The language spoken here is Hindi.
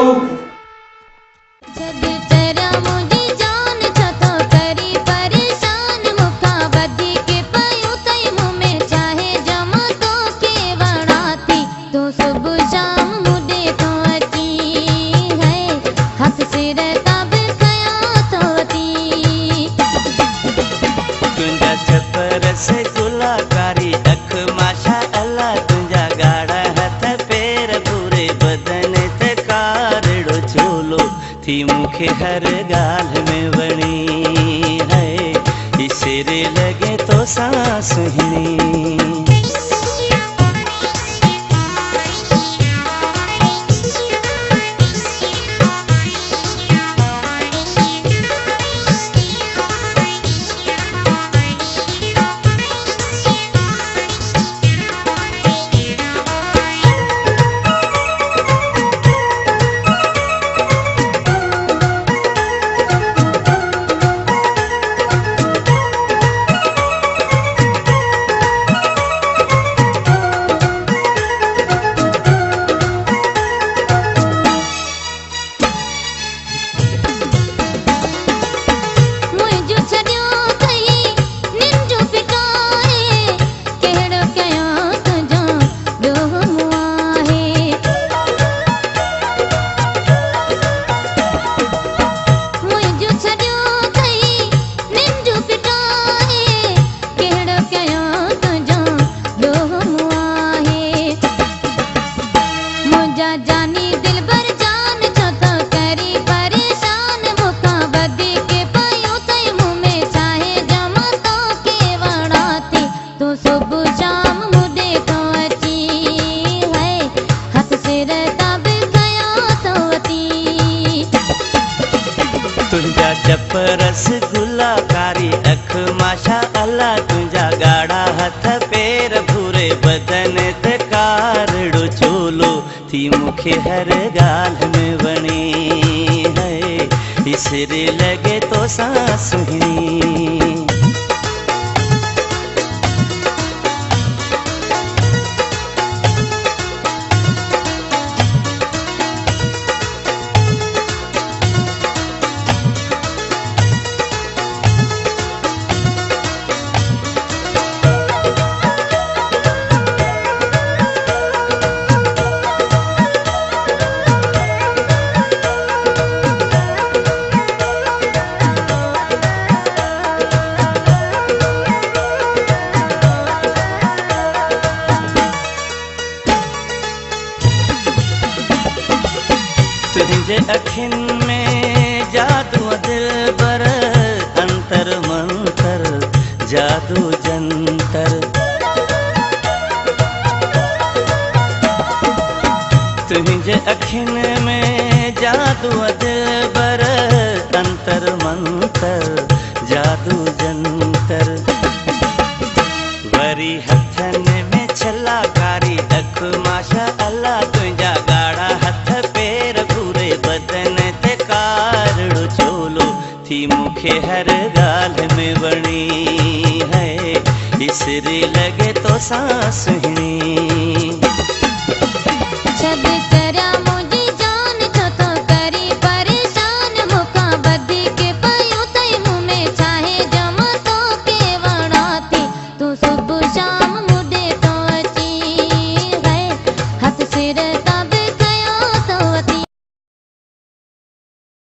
आओ। रसगुल्लाकारी अख माशा अल्लाह तुझा गाड़ा हथ पैर पूरे बदन ते कारड़ो झोलो थी मुखे हर गाल में वणी है इशरे लगे तो सांस हिणी। तुझा चप रसगुल्लाकारी अख माशा अल्लाह तुझा गाड़ा हथ पैर भूरे बदन ते कारड़ो चोलो थी मुखे हर गाल में वणी है इसरे लगे तो सांस हिणी। तुझे अखिन में जादू दिलबर अंतर मंतर जादू जंतर। तुझे अखिन में जादू दिलबर अंतर मंतर जादू जंतर। वरी हथन में छलाकारी अख माशा अल्लाह तुझा गाड़ा हथ पैर पूरे बदन ते कारड़ो चोलो थी मुखे हर गाल में वणी है इसरे लगे तो सांस हिणी।